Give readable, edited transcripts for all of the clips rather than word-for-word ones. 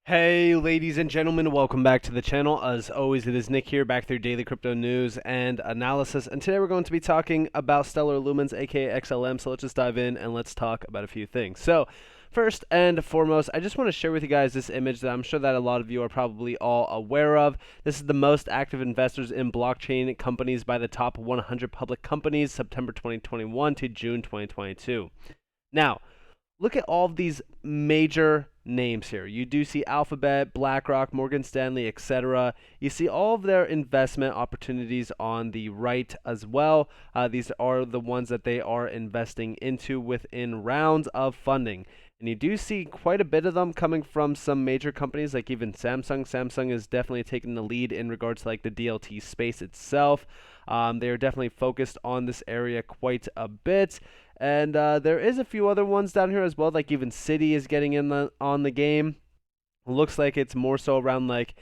Hey ladies and gentlemen, welcome back to the channel. As always, it is Nick here, back through daily crypto news and analysis, and today we're going to be talking about Stellar Lumens, aka XLM. So let's just dive in and let's talk about a few things. So first and foremost, I just want to share with you guys this image that I'm sure that a lot of you are probably all aware of. This is the most active investors in blockchain companies by the top 100 public companies, September 2021 to June 2022. Now, look at all of these major names here. You do see Alphabet, BlackRock, Morgan Stanley, etc. You see all of their investment opportunities on the right as well. These are the ones that they are investing into within rounds of funding. And you do see quite a bit of them coming from some major companies like even Samsung. Samsung is definitely taking the lead in regards to like the DLT space itself. They are definitely focused on this area quite a bit. And there is a few other ones down here as well, like even Citi is getting in on the game. Looks like it's more so around like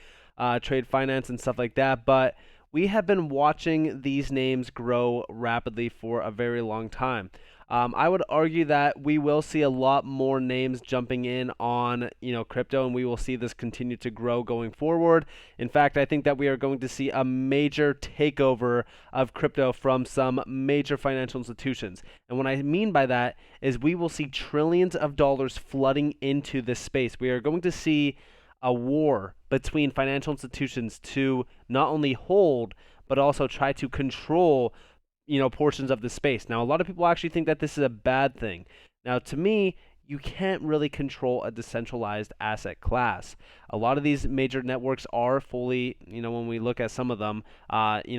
trade finance and stuff like that, but we have been watching these names grow rapidly for a very long time. I would argue that we will see a lot more names jumping in on crypto, and we will see this continue to grow going forward. In fact, I think that we are going to see a major takeover of crypto from some major financial institutions. And what I mean by that is we will see trillions of dollars flooding into this space. We are going to see a war between financial institutions to not only hold but also try to control portions of the space. Now, a lot of people actually think that this is a bad thing. Now, to me, you can't really control a decentralized asset class. A lot of these major networks are fully, when we look at some of them,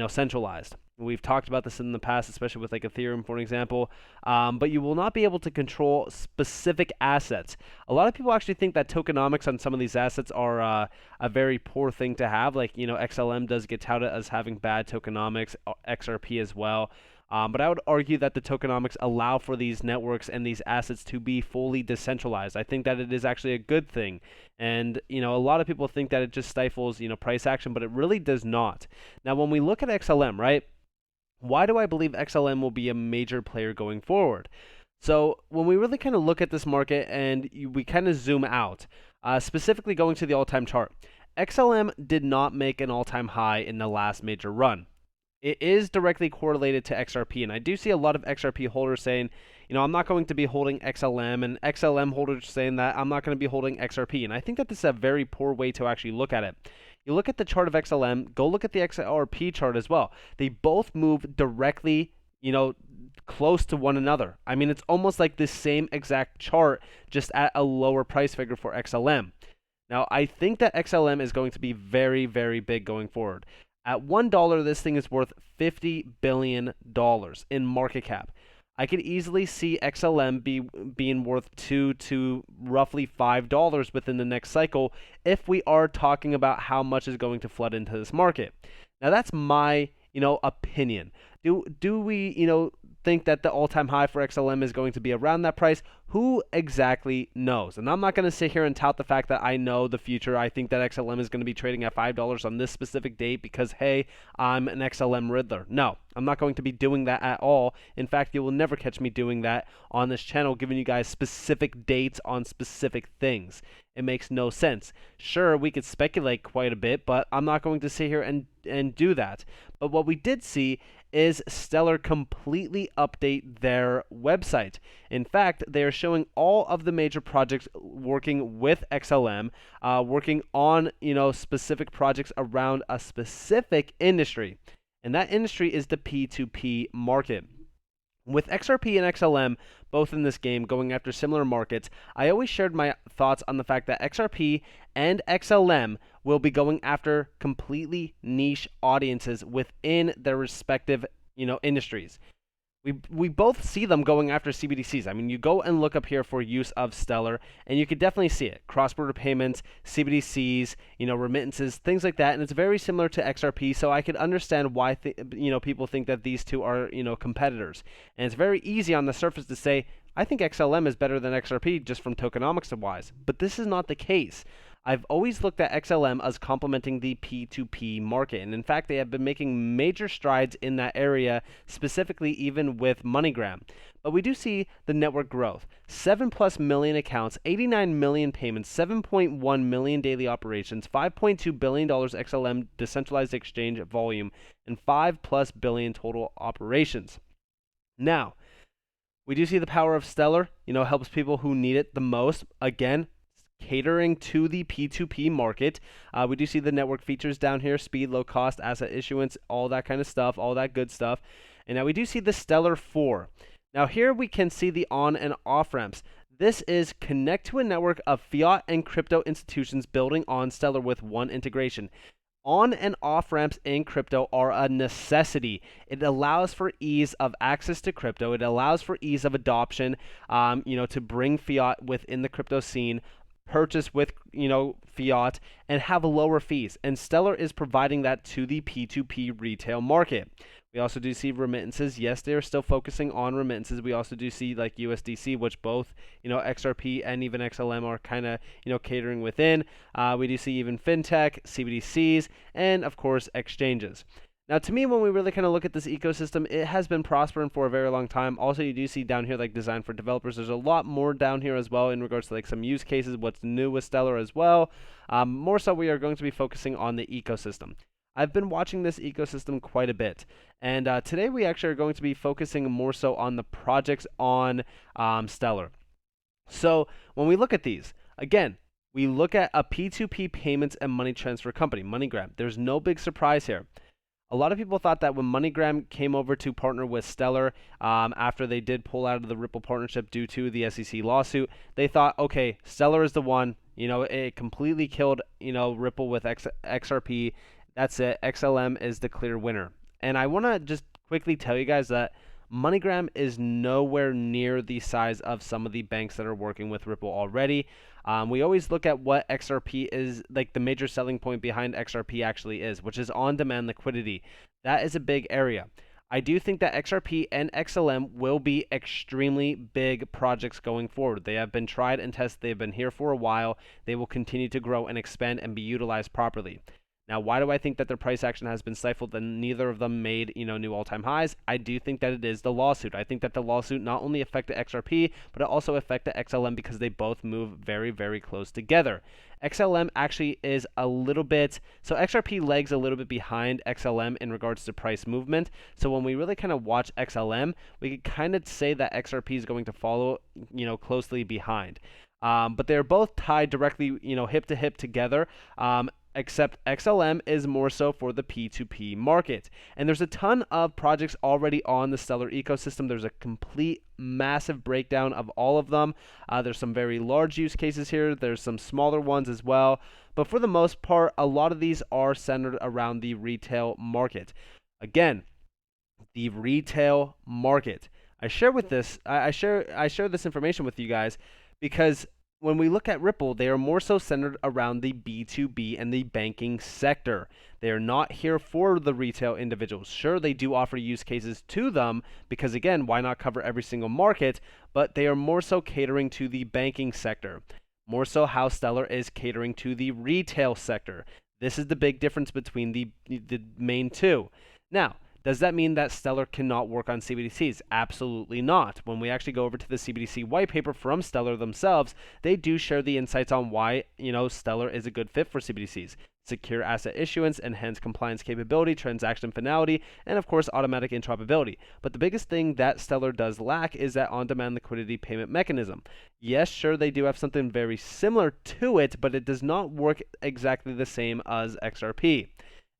centralized. We've talked about this in the past, especially with like Ethereum, for example, but you will not be able to control specific assets. A lot of people actually think that tokenomics on some of these assets are a very poor thing to have. Like, XLM does get touted as having bad tokenomics, XRP as well. But I would argue that the tokenomics allow for these networks and these assets to be fully decentralized. I think that it is actually a good thing. And, a lot of people think that it just stifles, price action, but it really does not. Now, when we look at XLM, right? Why do I believe XLM will be a major player going forward? So when we really kind of look at this market and we kind of zoom out, specifically going to the all-time chart, XLM did not make an all-time high in the last major run. It is directly correlated to XRP, and I do see a lot of XRP holders saying, I'm not going to be holding XLM, and XLM holders saying that I'm not going to be holding XRP, and I think that this is a very poor way to actually look at it. You look at the chart of XLM, go look at the XRP chart as well. They both move directly, close to one another. I mean, it's almost like the same exact chart, just at a lower price figure for XLM. Now, I think that XLM is going to be very, very big going forward. At $1, this thing is worth $50 billion in market cap. I could easily see XLM being worth $2 to roughly $5 within the next cycle if we are talking about how much is going to flood into this market. Now, that's my, opinion. Do we, think that the all-time high for XLM is going to be around that price? Who exactly knows? And I'm not going to sit here and tout the fact that I know the future. I think that XLM is going to be trading at $5 on this specific date because, hey, I'm an XLM Riddler. No, I'm not going to be doing that at all. In fact, you will never catch me doing that on this channel, giving you guys specific dates on specific things. It makes no sense. Sure, we could speculate quite a bit, but I'm not going to sit here and do that. But what we did see is Stellar completely update their website. In fact, they are showing all of the major projects working with XLM, working on specific projects around a specific industry, and that industry is the P2P market. With XRP and XLM both in this game going after similar markets, I always shared my thoughts on the fact that XRP and XLM will be going after completely niche audiences within their respective, industries. We both see them going after CBDCs. I mean, you go and look up here for use of Stellar, and you could definitely see it. Cross-border payments, CBDCs, remittances, things like that. And it's very similar to XRP, so I could understand why people think that these two are competitors. And it's very easy on the surface to say, I think XLM is better than XRP just from tokenomics wise, but this is not the case. I've always looked at XLM as complementing the P2P market, and in fact, they have been making major strides in that area, specifically even with MoneyGram. But we do see the network growth: 7+ million accounts, 89 million payments, 7.1 million daily operations, $5.2 billion XLM decentralized exchange volume, and 5+ billion total operations. Now, we do see the power of Stellar, helps people who need it the most. Again, catering to the P2P market. We do see the network features down here: speed, low cost, asset issuance, all that kind of stuff, all that good stuff. And now we do see the Stellar 4. Now here we can see the on and off ramps. This is connect to a network of fiat and crypto institutions building on Stellar with one integration. On and off ramps in crypto are a necessity. It allows for ease of access to crypto. It allows for ease of adoption, to bring fiat within the crypto scene, purchase with fiat, and have lower fees. And Stellar is providing that to the P2P retail market. We also do see remittances. Yes, they are still focusing on remittances. We also do see like USDC, which both XRP and even XLM are kind of catering within. We do see even fintech, CBDCs, and of course exchanges. Now, to me, when we really kind of look at this ecosystem, it has been prospering for a very long time. Also, you do see down here like design for developers. There's a lot more down here as well in regards to like some use cases, what's new with Stellar as well. More so, we are going to be focusing on the ecosystem. I've been watching this ecosystem quite a bit, and today we actually are going to be focusing more so on the projects on Stellar. So when we look at these, again, we look at a P2P payments and money transfer company, MoneyGram. There's no big surprise here. A lot of people thought that when MoneyGram came over to partner with Stellar after they did pull out of the Ripple partnership due to the SEC lawsuit, they thought, okay, Stellar is the one. It completely killed, Ripple with XRP. That's it. XLM is the clear winner. And I want to just quickly tell you guys that MoneyGram is nowhere near the size of some of the banks that are working with Ripple already. We always look at what XRP is, like the major selling point behind XRP actually is, which is on-demand liquidity. That is a big area. I do think that XRP and XLM will be extremely big projects going forward. They have been tried and tested. They've been here for a while. They will continue to grow and expand and be utilized properly. Now, why do I think that their price action has been stifled and neither of them made, new all-time highs? I do think that it is the lawsuit. I think that the lawsuit not only affected XRP, but it also affected XLM because they both move very, very close together. XLM actually is a little bit, so XRP lags a little bit behind XLM in regards to price movement. So when we really kind of watch XLM, we can kind of say that XRP is going to follow, closely behind. But they're both tied directly, hip to hip together. Except XLM is more so for the P2P market. And there's a ton of projects already on the Stellar ecosystem. There's a complete massive breakdown of all of them. There's some very large use cases here. There's some smaller ones as well. But for the most part, a lot of these are centered around the retail market. Again, the retail market. I share this information with you guys because when we look at Ripple, they are more so centered around the B2B and the banking sector. They are not here for the retail individuals. Sure, they do offer use cases to them because, again, why not cover every single market? But they are more so catering to the banking sector. More so how Stellar is catering to the retail sector. This is the big difference between the main two. Now, does that mean that Stellar cannot work on CBDCs? Absolutely not. When we actually go over to the CBDC white paper from Stellar themselves, they do share the insights on why, Stellar is a good fit for CBDCs. Secure asset issuance, enhanced compliance capability, transaction finality, and of course automatic interoperability. But the biggest thing that Stellar does lack is that on-demand liquidity payment mechanism. Yes, sure, they do have something very similar to it, but it does not work exactly the same as XRP.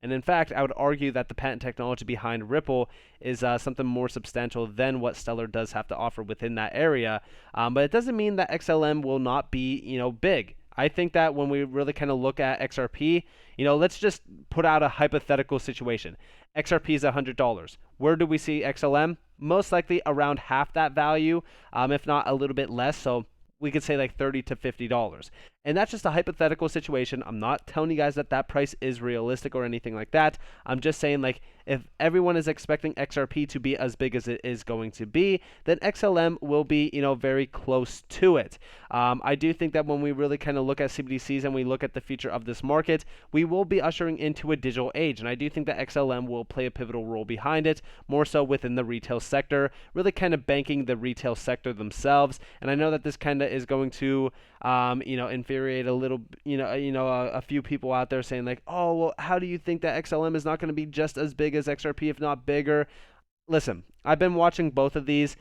And in fact, I would argue that the patent technology behind Ripple is something more substantial than what Stellar does have to offer within that area. But it doesn't mean that XLM will not be, big. I think that when we really kind of look at XRP, let's just put out a hypothetical situation. XRP is $100. Where do we see XLM? Most likely around half that value, if not a little bit less. So we could say like $30 to $50. And that's just a hypothetical situation. I'm not telling you guys that that price is realistic or anything like that. I'm just saying, like, if everyone is expecting XRP to be as big as it is going to be, then XLM will be, very close to it. I do think that when we really kind of look at CBDCs and we look at the future of this market, we will be ushering into a digital age. And I do think that XLM will play a pivotal role behind it, more so within the retail sector, really kind of banking the retail sector themselves. And I know that this kind of is going to infuriate a little, a few people out there saying like, oh, well, how do you think that XLM is not going to be just as big as XRP, if not bigger? Listen, I've been watching both of these.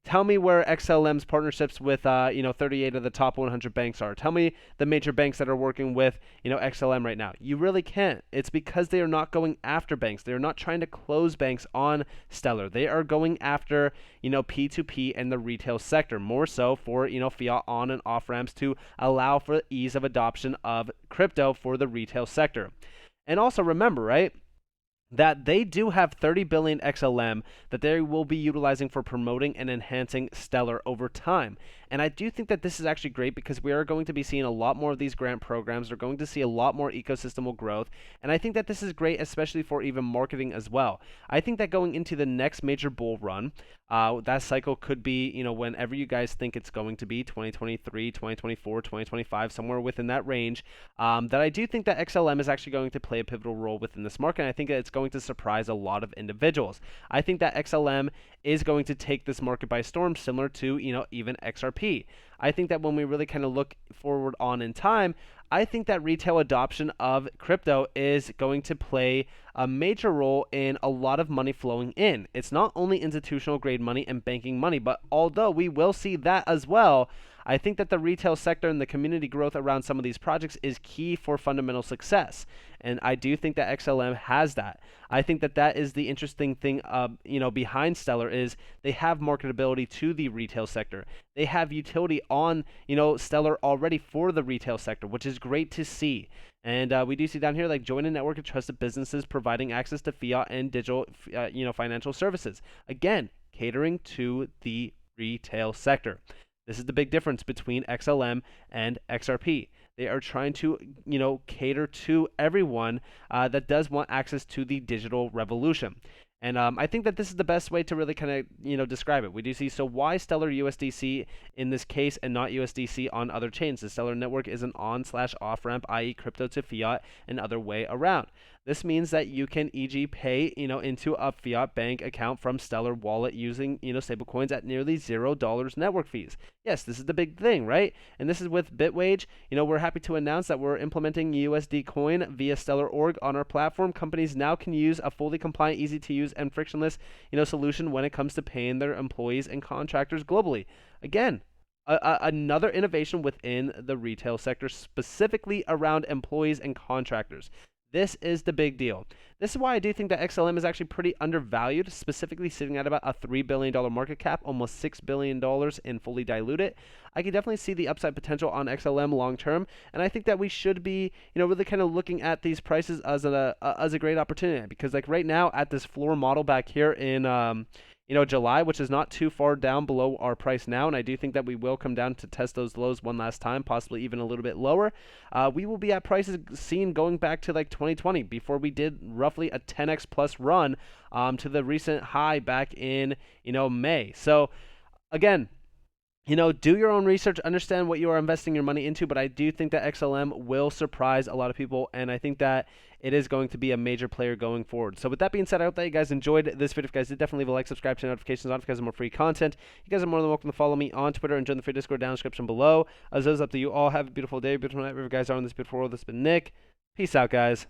Tell me where XLM's partnerships with 38 of the top 100 banks are. Tell me the major banks that are working with XLM right now. You really can't. It's because they are not going after banks. They are not trying to close banks on Stellar. They are going after P2P and the retail sector, more so for fiat on and off ramps to allow for ease of adoption of crypto for the retail sector. And also remember, right, that they do have 30 billion XLM that they will be utilizing for promoting and enhancing Stellar over time. And I do think that this is actually great because we are going to be seeing a lot more of these grant programs. We're going to see a lot more ecosystem growth. And I think that this is great, especially for even marketing as well. I think that going into the next major bull run, that cycle could be, whenever you guys think it's going to be, 2023, 2024, 2025, somewhere within that range, that I do think that XLM is actually going to play a pivotal role within this market. And I think that it's going to surprise a lot of individuals. I think that XLM is going to take this market by storm, similar to, even XRP. I think that when we really kind of look forward on in time, I think that retail adoption of crypto is going to play a major role in a lot of money flowing in. It's not only institutional grade money and banking money, but although we will see that as well, I think that the retail sector and the community growth around some of these projects is key for fundamental success. And I do think that XLM has that. I think that that is the interesting thing, behind Stellar is they have marketability to the retail sector. They have utility on, Stellar already for the retail sector, which is great to see. And we do see down here, like, join a network of trusted businesses providing access to fiat and digital, financial services. Again, catering to the retail sector. This is the big difference between XLM and XRP. They are trying to, cater to everyone that does want access to the digital revolution. And I think that this is the best way to really kind of, describe it. We do see, so why Stellar USDC in this case and not USDC on other chains? The Stellar network is an on/off ramp, i.e. crypto to fiat, and other way around. This means that you can, e.g., pay, into a fiat bank account from Stellar wallet using, stablecoins at nearly $0 network fees. Yes, this is the big thing, right? And this is with Bitwage. We're happy to announce that we're implementing USD Coin via Stellar Org on our platform. Companies now can use a fully compliant, easy to use, and frictionless, solution when it comes to paying their employees and contractors globally. Again, another innovation within the retail sector, specifically around employees and contractors. This is the big deal. This is why I do think that XLM is actually pretty undervalued, specifically sitting at about a $3 billion market cap, almost $6 billion in fully diluted. I can definitely see the upside potential on XLM long term, and I think that we should be, really kind of looking at these prices as a great opportunity, because like right now at this floor model back here in July, which is not too far down below our price now, and I do think that we will come down to test those lows one last time, possibly even a little bit lower. We will be at prices seen going back to like 2020, before we did roughly a 10x plus run to the recent high back in May. So again, do your own research, understand what you are investing your money into, but I do think that XLM will surprise a lot of people, and I think that it is going to be a major player going forward. So with that being said, I hope that you guys enjoyed this video. If you guys did, definitely leave a like, subscribe, turn notifications on if you guys have more free content. You guys are more than welcome to follow me on Twitter and join the free Discord down in the description below. As always, up to you all. Have a beautiful day, beautiful night, wherever you guys are in this beautiful world. This has been Nick. Peace out, guys.